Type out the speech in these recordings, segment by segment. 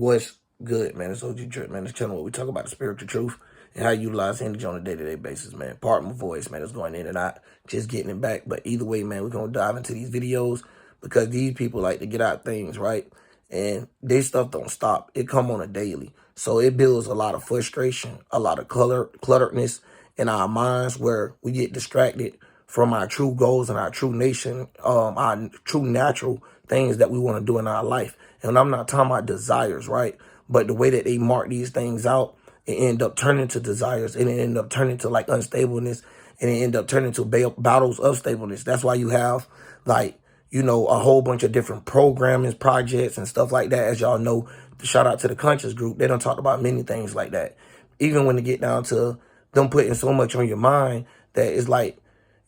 What's good, man? It's OG Drip, man. This channel where we talk about the spiritual truth and how you utilize energy on a day-to-day basis, man. Part of my voice, man, is going in and out, just getting it back. But either way, man, we're going to dive into these videos because these people like to get out things, right? And their stuff don't stop. It come on a daily. So it builds a lot of frustration, a lot of clutteredness in our minds where we get distracted from our true goals and our true nation, our true natural things that we want to do in our life. And I'm not talking about desires, right? But the way that they mark these things out, it end up turning to desires, and it end up turning to like unstableness, and it end up turning to battles of stableness. That's why you have like, you know, a whole bunch of different programming projects and stuff like that. As y'all know, shout out to the conscious group. They don't talk about many things like that. Even when they get down to them putting so much on your mind that it's like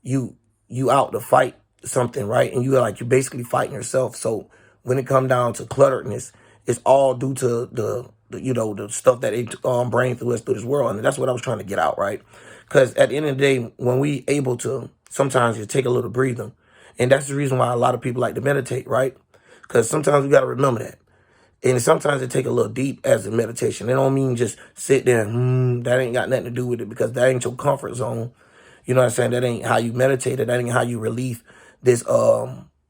you out to fight something, right? And you basically fighting yourself. So when it come down to clutteredness, it's all due to the stuff that they bring through us through this world. And that's what I was trying to get out, right? Because at the end of the day, when we able to sometimes just take a little breathing, and that's the reason why a lot of people like to meditate, right? Because sometimes we got to remember that. And sometimes it take a little deep as a meditation. It don't mean just sit there and, that ain't got nothing to do with it, because that ain't your comfort zone. You know what I'm saying? That ain't how you meditate. That ain't how you relieve this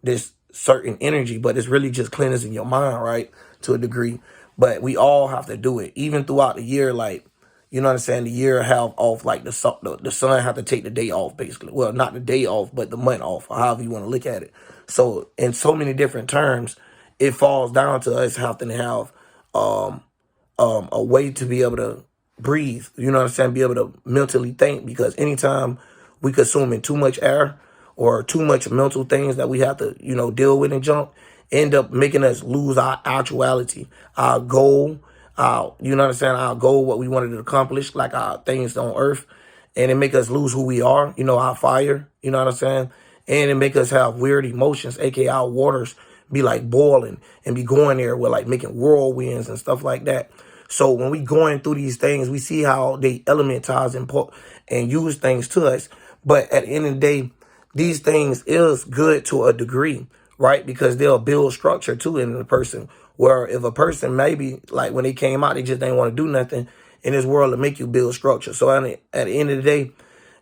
this certain energy, but it's really just cleansing your mind, right? To a degree. But we all have to do it. Even throughout the year, like, you know what I'm saying? The year have off, like the sun have to take the day off, basically. Well, not the day off, but the month off, or however you want to look at it. So in so many different terms, it falls down to us having to have a way to be able to breathe, you know what I'm saying, be able to mentally think, because anytime we consuming too much air or too much mental things that we have to, you know, deal with and jump, end up making us lose our actuality, our goal, you know what I'm saying, our goal, what we wanted to accomplish, like our things on earth, and it make us lose who we are, you know, our fire, you know what I'm saying, and it make us have weird emotions, aka our waters be like boiling and be going there with like making whirlwinds and stuff like that. So when we going through these things, we see how they elementize and use things to us. But at the end of the day, these things is good to a degree, right? Because they'll build structure too in the person. Where if a person maybe like when they came out, they just didn't want to do nothing in this world to make you build structure. So at the end of the day,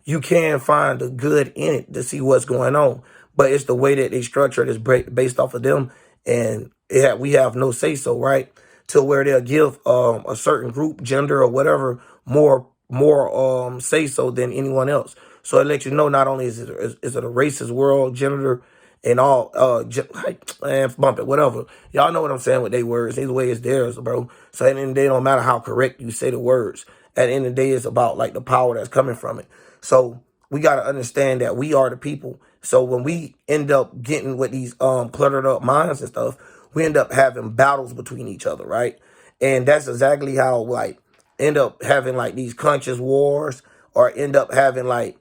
you can find the good in it to see what's going on. But it's the way that they structure it is based off of them. And we have no say so, right? To where they'll give a certain group, gender or whatever, more say so than anyone else. So it lets you know not only is it a racist world, gender, and all, and bump it, whatever. Y'all know what I'm saying with their words. Either way, it's theirs, bro. So at the end of the day, it don't matter how correct you say the words. At the end of the day, it's about like the power that's coming from it. So we got to understand that we are the people. So when we end up getting with these cluttered up minds and stuff, we end up having battles between each other, right? And that's exactly how like end up having like these conscious wars, or end up having like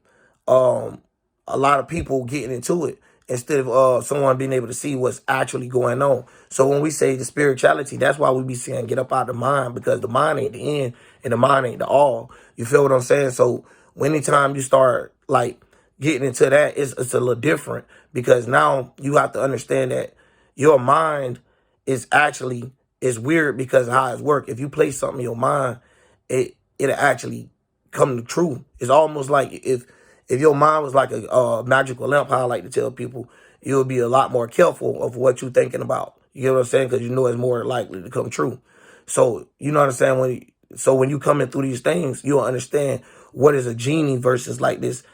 a lot of people getting into it instead of someone being able to see what's actually going on. So when we say the spirituality, that's why we be saying get up out of the mind, because the mind ain't the end and the mind ain't the all. You feel what I'm saying? So anytime you start like getting into that, it's a little different, because now you have to understand that your mind is actually, it's weird because of how it's work. If you place something in your mind, it'll actually come true. It's almost like if your mind was like a magical lamp, how I like to tell people, you'll be a lot more careful of what you're thinking about. You get what I'm saying? Because you know it's more likely to come true. So you know what I'm saying? When you coming through these things, you'll understand what is a genie versus like this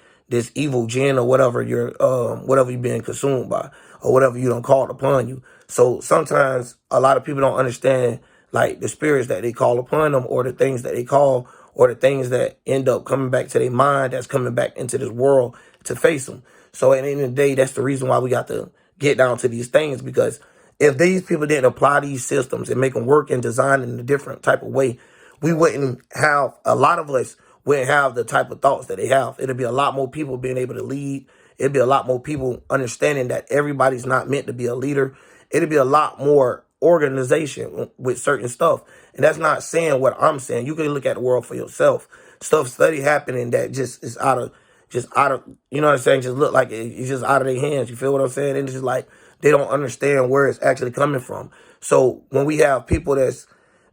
evil jinn, or whatever you're being consumed by, or whatever you don't call upon you. So sometimes a lot of people don't understand like the spirits that they call upon them, or the things that they call, or the things that end up coming back to their mind, that's coming back into this world to face them. So at the end of the day, that's the reason why we got to get down to these things, because if these people didn't apply these systems and make them work and design in a different type of way, we wouldn't have, a lot of us wouldn't have the type of thoughts that they have. It'll be a lot more people being able to lead. It'll be a lot more people understanding that everybody's not meant to be a leader. It'll be a lot more organization with certain stuff. And that's not saying what I'm saying. You can look at the world for yourself. Stuff study happening that just is out of, you know what I'm saying? Just look like it's just out of their hands. You feel what I'm saying? And it's just like, they don't understand where it's actually coming from. So when we have people that's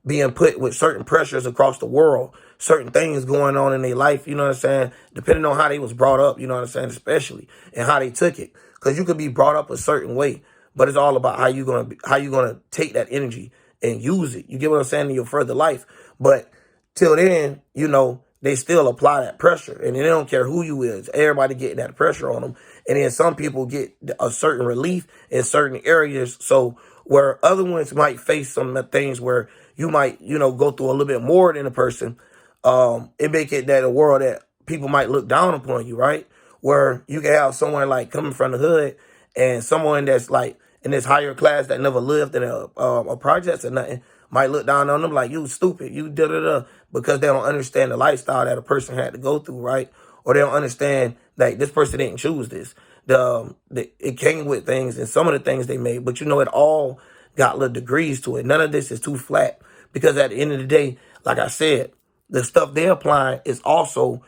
being put with certain pressures across the world, certain things going on in their life, you know what I'm saying? Depending on how they was brought up, you know what I'm saying, especially, and how they took it. Because you could be brought up a certain way, but it's all about how you gonna take that energy and use it. You get what I'm saying, in your further life. But till then, you know, they still apply that pressure, and they don't care who you is. Everybody getting that pressure on them, and then some people get a certain relief in certain areas. So where other ones might face some things where you might, you know, go through a little bit more than a person, it make it that a world that people might look down upon you, right? Where you can have someone like coming from the hood and someone that's like in this higher class that never lived in a project or nothing might look down on them like, you stupid, you da-da-da, because they don't understand the lifestyle that a person had to go through, right? Or they don't understand that this person didn't choose this. It came with things, and some of the things they made, but you know, it all got little degrees to it. None of this is too flat, because at the end of the day, like I said, the stuff they're applying is also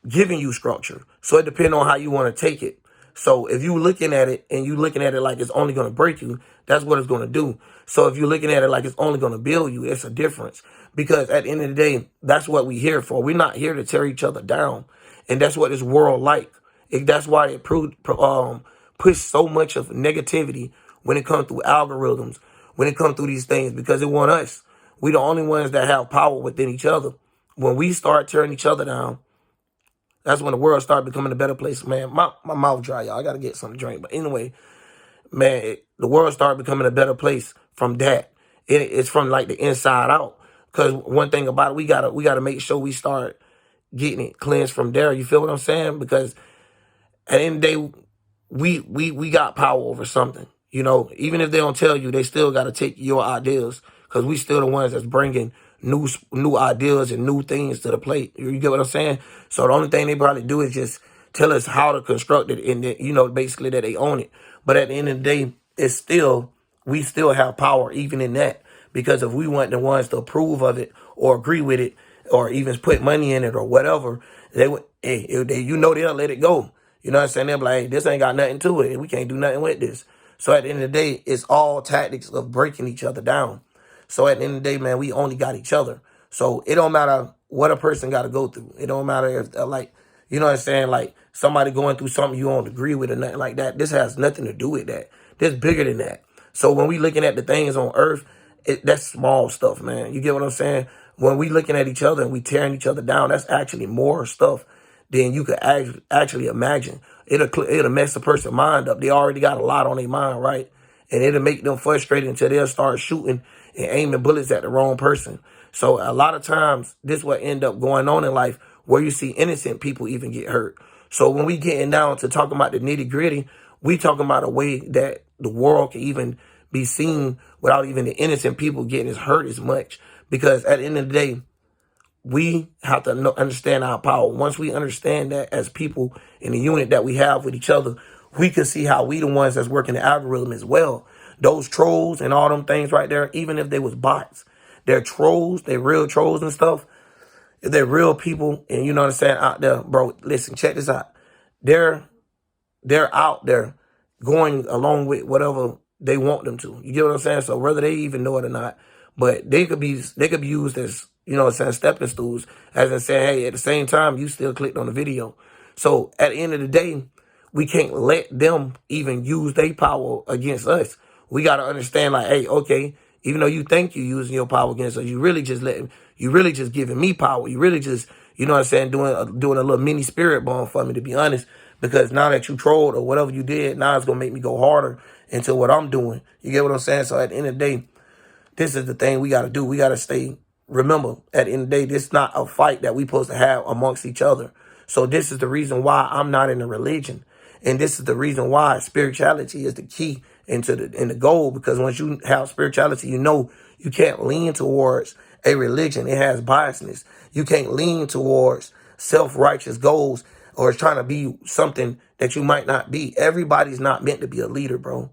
giving you structure. So it depends on how you want to take it. So if you looking at it and you looking at it like it's only going to break you, that's what it's going to do. So if you're looking at it like it's only going to build you, it's a difference. Because at the end of the day, that's what we're here for. We're not here to tear each other down. And that's what this world like. That's why it pushed so much of negativity when it comes through algorithms, when it comes through these things, because it want us. We the only ones that have power within each other. When we start tearing each other down, that's when the world started becoming a better place. Man, my mouth dry, y'all. I got to get something to drink. But anyway, man, the world started becoming a better place from that. It's from like the inside out. Because one thing about it, we gotta make sure we start getting it cleansed from there. You feel what I'm saying? Because at the end of the day, we got power over something. You know, even if they don't tell you, they still got to take your ideas, because we still the ones that's bringing new ideas and new things to the plate. You get what I'm saying? So the only thing they probably do is just tell us how to construct it, and you know, basically that they own it. But at the end of the day, we still have power even in that, because if we weren't the ones to approve of it or agree with it or even put money in it or whatever, they would, you know, they'll let it go. You know what I'm saying? They'll be like, hey, this ain't got nothing to it. We can't do nothing with this. So at the end of the day, it's all tactics of breaking each other down. So at the end of the day, man, we only got each other. So it don't matter what a person got to go through. It don't matter if, like, you know what I'm saying? Like somebody going through something you don't agree with or nothing like that. This has nothing to do with that. This bigger than that. So when we looking at the things on earth, that's small stuff, man. You get what I'm saying? When we looking at each other and we tearing each other down, that's actually more stuff than you could actually imagine. It'll mess the person's mind up. They already got a lot on their mind, right? And it'll make them frustrated until they'll start shooting and aiming bullets at the wrong person. So a lot of times, this will end up going on in life where you see innocent people even get hurt. So when we getting down to talking about the nitty gritty, we talking about a way that the world can even be seen without even the innocent people getting as hurt as much. Because at the end of the day, we have to understand our power. Once we understand that as people in the unit that we have with each other, we can see how we the ones that's working the algorithm as well. Those trolls and all them things right there, even if they was bots, they're trolls, they're real trolls and stuff. If they're real people, and you know what I'm saying, out there, bro, listen, check this out. They're out there going along with whatever they want them to. You get what I'm saying? So whether they even know it or not, but they could be used as, you know what I'm saying, stepping stools, as in saying, hey, at the same time, you still clicked on the video. So at the end of the day, we can't let them even use their power against us. We got to understand, like, hey, okay, even though you think you're using your power against us, you really just giving me power. You really just, you know what I'm saying, doing a little mini spirit bomb for me, to be honest, because now that you trolled or whatever you did, now it's going to make me go harder into what I'm doing. You get what I'm saying? So at the end of the day, this is the thing we got to do. We got to remember, at the end of the day, this is not a fight that we supposed to have amongst each other. So this is the reason why I'm not in a religion. And this is the reason why spirituality is the key into the goal. Because once you have spirituality, you know you can't lean towards a religion. It has biasness. You can't lean towards self-righteous goals or trying to be something that you might not be. Everybody's not meant to be a leader, bro.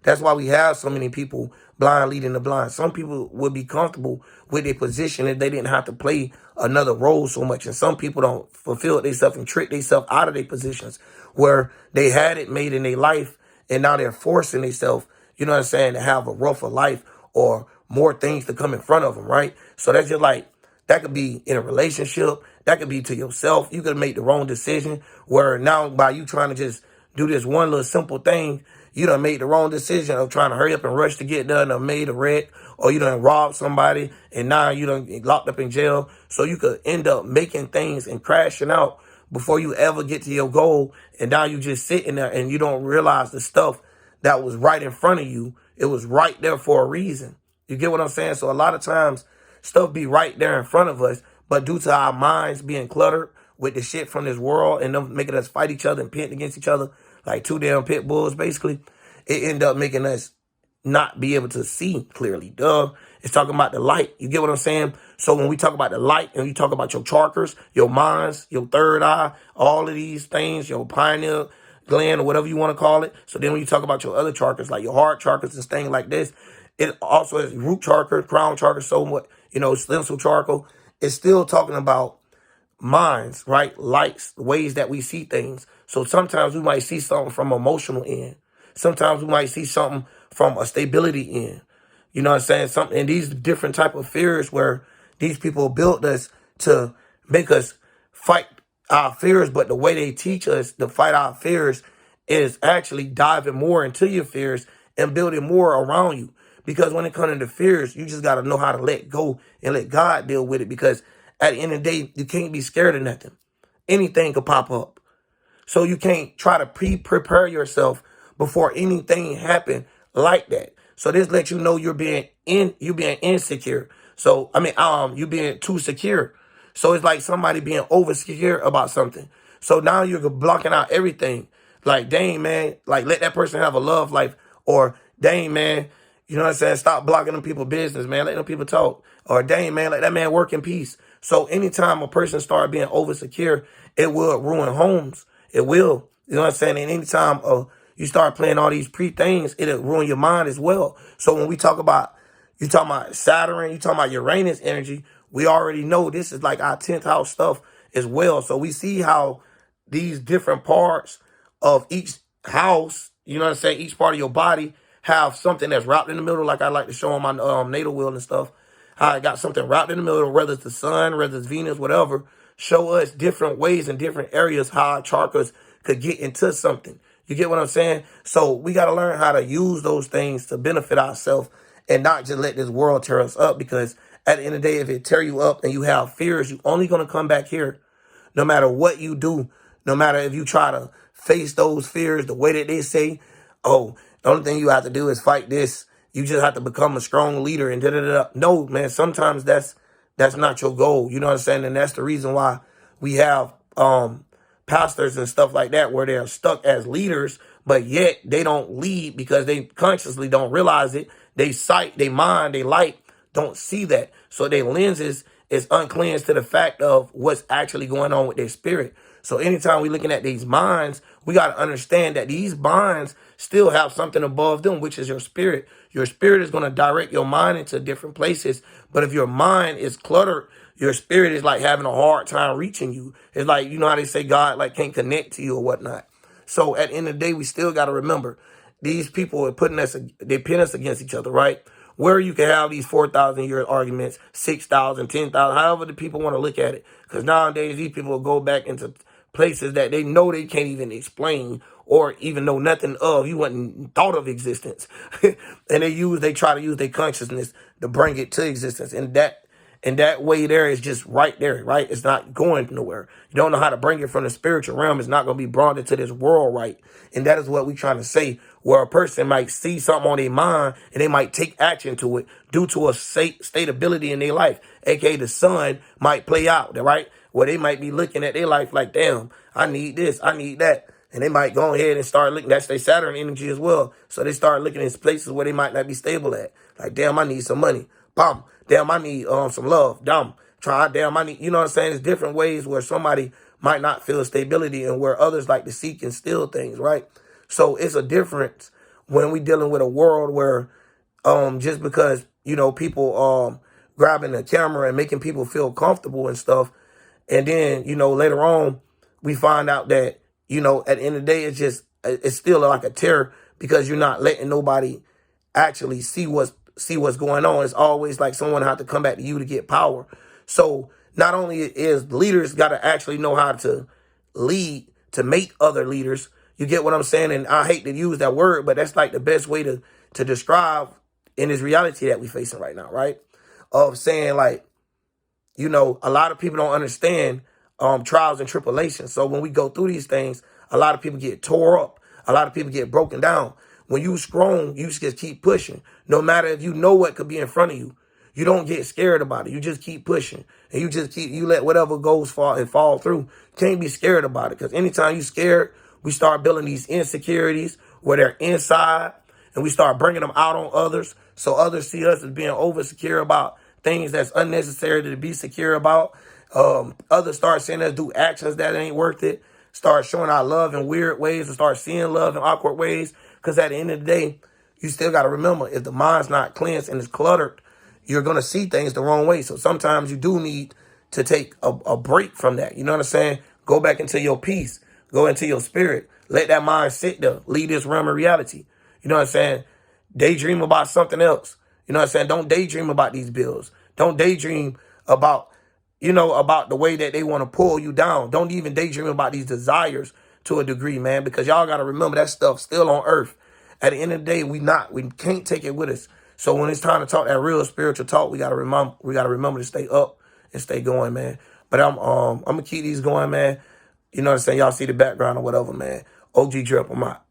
That's why we have so many people blind leading the blind. Some people would be comfortable with their position if they didn't have to play another role so much. And some people don't fulfill themselves and trick themselves out of their positions where they had it made in their life, and now they're forcing themselves, you know what I'm saying, to have a rougher life or more things to come in front of them, right? So that's just like, that could be in a relationship. That could be to yourself. You could make the wrong decision where now by you trying to just do this one little simple thing, you done made the wrong decision of trying to hurry up and rush to get done or made a wreck, or you done robbed somebody and now you done get locked up in jail. So you could end up making things and crashing out before you ever get to your goal. And now you just sitting there and you don't realize the stuff that was right in front of you. It was right there for a reason. You get what I'm saying? So a lot of times stuff be right there in front of us, but due to our minds being cluttered with the shit from this world and them making us fight each other and pit against each other like two damn pit bulls, basically, it end up making us not be able to see clearly. Duh. It's talking about the light. You get what I'm saying? So when we talk about the light and you talk about your charkas, your minds, your third eye, all of these things, your pineal gland or whatever you want to call it. So then when you talk about your other charkas, like your heart charkas and things like this, it also has root chakra, crown chakra, so what, stem cell charcoal. It's still talking about minds, right? Lights, ways that we see things. So sometimes we might see something from emotional end. Sometimes we might see something from a stability end. You know what I'm saying? Something, and these different type of fears where these people built us to make us fight our fears, but the way they teach us to fight our fears is actually diving more into your fears and building more around you. Because when it comes to fears, you just got to know how to let go and let God deal with it. Because at the end of the day, you can't be scared of nothing. Anything could pop up. So you can't try to prepare yourself before anything happen like that. So this lets you know you're being insecure. So you being too secure. So it's like somebody being over secure about something. So now you're blocking out everything. Like, dang, man, like let that person have a love life. Or dang, man, you know what I'm saying? Stop blocking them people business, man. Let them people talk. Or dang, man, let that man work in peace. So anytime a person start being over secure, it will ruin homes. It will. You know what I'm saying? And anytime you start playing all these things, it'll ruin your mind as well. So when we talk about, you talking about Saturn, you talking about Uranus energy, we already know this is like our 10th house stuff as well. So we see how these different parts of each house, you know what I'm saying, each part of your body have something that's wrapped in the middle, like I like to show on my natal wheel and stuff. How I got something wrapped in the middle, whether it's the sun, whether it's Venus, whatever. Show us different ways and different areas how our charkas could get into something. You get what I'm saying? So we got to learn how to use those things to benefit ourselves and not just let this world tear us up. Because at the end of the day, if it tear you up and you have fears, you're only going to come back here. No matter what you do, no matter if you try to face those fears the way that they say, oh, the only thing you have to do is fight this. You just have to become a strong leader and da-da-da-da. No, man, sometimes that's not your goal. You know what I'm saying? And that's the reason why we have pastors and stuff like that where they're stuck as leaders, but yet they don't lead because they consciously don't realize it. They sight, they mind, they light don't see that. So their lenses is uncleansed to the fact of what's actually going on with their spirit. So anytime we're looking at these minds, we got to understand that these minds still have something above them, which is your spirit. Your spirit is going to direct your mind into different places. But if your mind is cluttered, your spirit is like having a hard time reaching you. It's like, you know how they say God like can't connect to you or whatnot. So at the end of the day, we still got to remember these people are they pin us against each other, right? Where you can have these 4,000 year arguments, 6,000, 10,000, however the people want to look at it. Because nowadays these people will go back into places that they know they can't even explain or even know nothing of. You wouldn't thought of existence. And they try to use their consciousness to bring it to existence. And that way there is just right there, right? It's not going nowhere. You don't know how to bring it from the spiritual realm. It's not going to be brought into this world, right? And that is what we're trying to say, where a person might see something on their mind and they might take action to it due to a stability in their life. AKA the sun might play out, right? Where they might be looking at their life like, damn, I need this, I need that. And they might go ahead and start looking. That's their Saturn energy as well. So they start looking in places where they might not be stable at. Like, damn, I need some money. Bum. Damn, I need some love. Damn, I need, you know what I'm saying? There's different ways where somebody might not feel stability and where others like to seek and steal things, right? So it's a difference when we dealing with a world where just because, people grabbing the camera and making people feel comfortable and stuff. And then, later on, we find out that, at the end of the day, it's still like a terror because you're not letting nobody actually see what's see what's going on. It's always like someone have to come back to you to get power. So not only is leaders got to actually know how to lead, to make other leaders. You get what I'm saying? And I hate to use that word, but that's like the best way to describe in this reality that we're facing right now, right? Of saying like, you know, a lot of people don't understand trials and tribulations. So when we go through these things, a lot of people get tore up. A lot of people get broken down. When you strong, you just keep pushing. No matter if you know what could be in front of you, you don't get scared about it. You just keep pushing. And you let whatever goes fall through. Can't be scared about it. Because anytime you scared, we start building these insecurities where they're inside, and we start bringing them out on others. So others see us as being over secure about things that's unnecessary to be secure about. Others start seeing us do actions that ain't worth it. Start showing our love in weird ways, and start seeing love in awkward ways. Because at the end of the day, you still got to remember, if the mind's not cleansed and it's cluttered, you're going to see things the wrong way. So sometimes you do need to take a break from that. You know what I'm saying? Go back into your peace. Go into your spirit. Let that mind sit there. Leave this realm of reality. You know what I'm saying? Daydream about something else. You know what I'm saying? Don't daydream about these bills. Don't daydream about, about the way that they want to pull you down. Don't even daydream about these desires to a degree, man, because y'all got to remember that stuff still on earth. At the end of the day, we can't take it with us. So when it's time to talk that real spiritual talk, we got to remember to stay up and stay going, man. But I'm going to keep these going, man. You know what I'm saying? Y'all see the background or whatever, man. OG Drip, I'm out.